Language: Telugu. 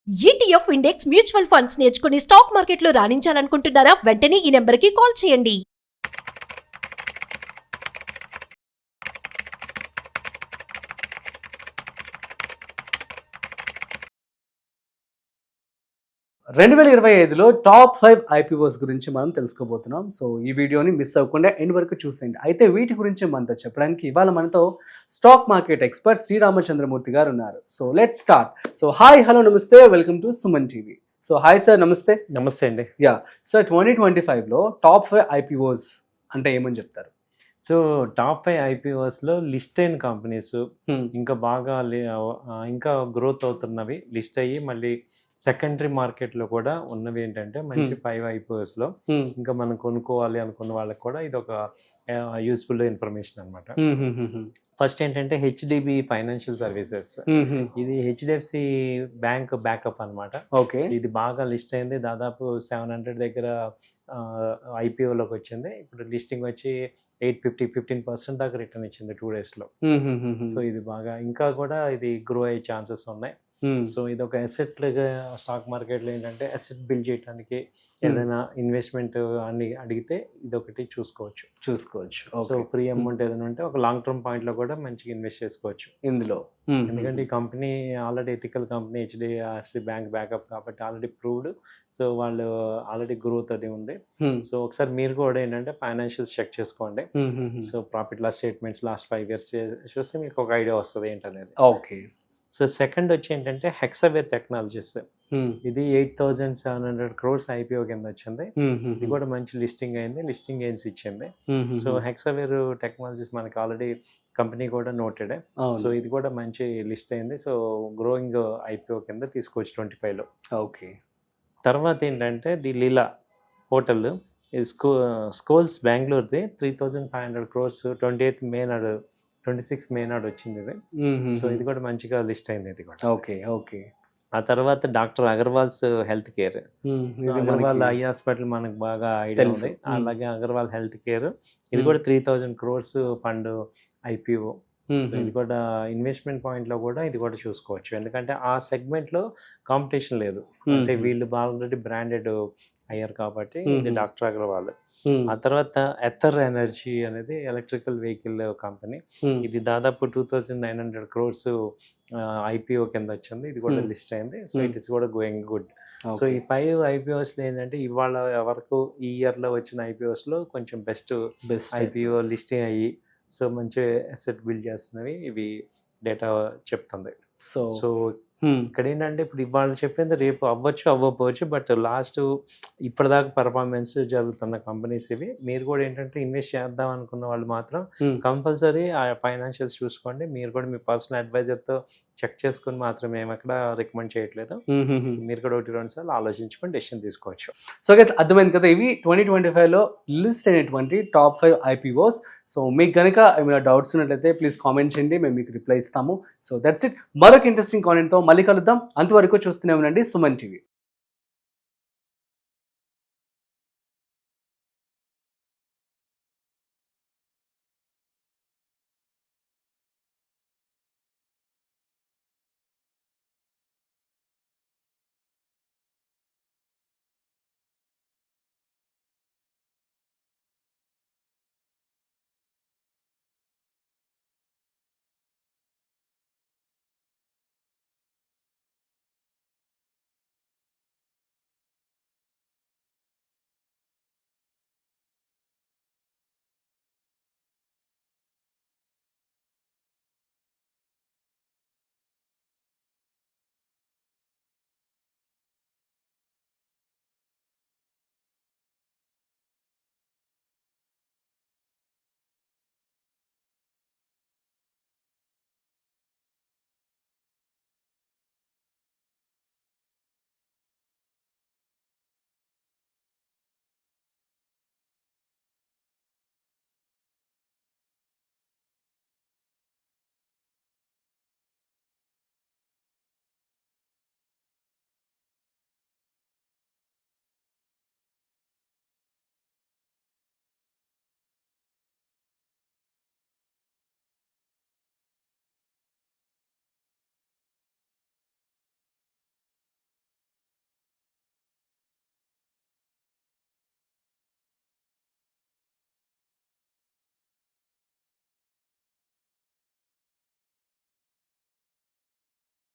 ఈటీఎఫ్ ఇండెక్స్ మ్యూచువల్ ఫండ్స్ నేర్చుకుని స్టాక్ మార్కెట్లో రాణించాలనుకుంటున్నారా? వెంటనే ఈ నెంబర్కి కాల్ చేయండి. రెండు వేల 25లో టాప్ 5 ఐపీఓస్ గురించి మనం తెలుసుకోబోతున్నాం. సో ఈ వీడియోని మిస్ అవ్వకుండా ఎండ్ వరకు చూసేయండి. అయితే వీటి గురించి మనతో చెప్పడానికి ఇవాళ మనతో stock market expert Sriramachandramurthy garu ఉన్నారు. So let's start. So hi, hello, నమస్తే, welcome to Suman TV. So hi sir, నమస్తే. నమస్తే అండి. యా సార్, 2025లో టాప్ 5 ఐపీఓస్ అంటే ఏమని చెప్తారు? సో టాప్ 5 ఐపీఓస్లో లిస్ట్ అయిన కంపెనీస్ ఇంకా బాగా ఇంకా గ్రోత్ అవుతున్నవి లిస్ట్ అయ్యి మళ్ళీ సెకండరీ మార్కెట్లో కూడా ఉన్నవి ఏంటంటే మంచి 5 ఐపీఓస్లో ఇంకా మనం కొనుక్కోవాలి అనుకున్న వాళ్ళకి కూడా ఇది ఒక యూస్ఫుల్ ఇన్ఫర్మేషన్ అనమాట. ఫస్ట్ ఏంటంటే హెచ్డిబి ఫైనాన్షియల్ సర్వీసెస్, ఇది హెచ్డిఎఫ్సి బ్యాంక్ బ్యాకప్ అనమాట. ఓకే, ఇది బాగా లిస్ట్ అయింది, దాదాపు 700 దగ్గర ఐపీఓలోకి వచ్చింది. ఇప్పుడు లిస్టింగ్ వచ్చి 15% దాకా రిటర్న్ ఇచ్చింది 2 daysలో. సో ఇది బాగా ఇంకా కూడా ఇది గ్రో అయ్యే ఛాన్సెస్ ఉన్నాయి. సో ఇది ఒక అసెట్లుగా స్టాక్ మార్కెట్లో ఏంటంటే అసెట్ బిల్డ్ చేయడానికి ఏదైనా ఇన్వెస్ట్మెంట్ అని అడిగితే ఇది ఒకటి చూసుకోవచ్చు. సో ఫ్రీ అమౌంట్ ఏదైనా ఉంటే ఒక లాంగ్ టర్మ్ పాయింట్లో కూడా మంచిగా ఇన్వెస్ట్ చేసుకోవచ్చు ఇందులో. ఎందుకంటే ఈ company already ethical company, HDFC bank backup కాబట్టి ఆల్రెడీ ప్రూవ్డ్. సో వాళ్ళు ఆల్రెడీ గ్రోత్ అది ఉంది. సో ఒకసారి మీరు కూడా ఏంటంటే ఫైనాన్షియల్స్ చెక్ చేసుకోండి. So profit loss statements last 5 years చూస్తే మీకు ఒక ఐడియా వస్తుంది ఏంటనేది. ఓకే. సో సెకండ్ వచ్చి ఏంటంటే హెక్సావేర్ టెక్నాలజీస్, ఇది 8,700 crores ఐపీఓ కింద వచ్చింది. ఇది కూడా మంచి లిస్టింగ్ అయింది, లిస్టింగ్ గెయిన్స్ ఇచ్చింది. సో హెక్సావేర్ టెక్నాలజీస్ మనకి ఆల్రెడీ కంపెనీ కూడా నోటెడ్. సో ఇది కూడా మంచి లిస్ట్ అయింది. సో గ్రోయింగ్ ఐపీఓ కింద తీసుకోవచ్చు 25లో. ఓకే. తర్వాత ఏంటంటే ది లీలా హోటల్, ఇది స్కోల్స్ బెంగళూరుది, 3,500 crores 28 May నాడు వచ్చింది ఇది. సో ఇది కూడా మంచిగా లిస్ట్ అయింది ఇది కూడా. ఓకే. ఓకే. ఆ తర్వాత doctor Agarwal's health care, Agarwal eye hospital మనకు బాగా ఐడియా ఉంది. అలాగే అగర్వాల్ హెల్త్ కేర్, ఇది కూడా 3,000 crores ఫండ్ ఐపీఓ. సో ఇది కూడా ఇన్వెస్ట్మెంట్ పాయింట్లో కూడా ఇది కూడా చూసుకోవచ్చు, ఎందుకంటే ఆ సెగ్మెంట్లో కాంపిటీషన్ లేదు. అంటే వీళ్ళు ఆల్రెడీ బ్రాండెడ్ అయ్యారు కాబట్టి ఇది డాక్టర్ అగర్వాల్. ఆ తర్వాత ఎథర్ ఎనర్జీ అనేది ఎలక్ట్రికల్ వెహికల్ కంపెనీ, ఇది దాదాపు 2,900 crores ఐపీఓ కింద వచ్చింది. ఇది కూడా లిస్ట్ అయింది. సో ఇట్ ఇస్ కూడా గోయింగ్ గుడ్. సో ఈ 5 ఐపీఓస్లో ఏంటంటే ఇవాళ వరకు ఈ ఇయర్లో వచ్చిన ఐపీఓస్లో కొంచెం బెస్ట్ ఐపీఓ లిస్టింగ్ అయ్యి సో మంచి అసెట్ బిల్డ్ చేస్తున్నవి ఇవి డేటా చెప్తుంది. సో ఇక్కడ ఏంటంటే ఇప్పుడు ఇవాళ చెప్పింది రేపు అవ్వచ్చు అవ్వకపోవచ్చు, బట్ లాస్ట్ ఇప్పటిదాకా పర్ఫార్మెన్స్ జరుగుతున్న కంపెనీస్ ఇవి. మీరు కూడా ఏంటంటే ఇన్వెస్ట్ చేద్దాం అనుకున్న వాళ్ళు మాత్రం కంపల్సరీ ఆ ఫైనాన్షియల్స్ చూసుకోండి. మీరు కూడా మీ పర్సనల్ అడ్వైజర్తో చెక్ చేసుకుని మాత్రం మేము ఎక్కడ రికమెండ్ చేయట్లేదు. మీరు కూడా 1-2 సార్లు ఆలోచించుకొని డెసిషన్ తీసుకోవచ్చు. సో గైస్, అర్థమైంది కదా, ఇవి 2025లో లిస్ట్ అయినటువంటి టాప్ 5 ఐపీఓస్. సో మీకు కనుక ఏమైనా డౌట్స్ ఉన్నట్లయితే ప్లీజ్ కామెంట్ చేయండి, మేము మీకు రిప్లై ఇస్తాము. So that's it. మరొక ఇంట్రెస్టింగ్ కాంటెంట్తో మళ్ళీ కలుద్దాం. అంతవరకు చూస్తూనే ఉండండి సుమన్ టీవీ.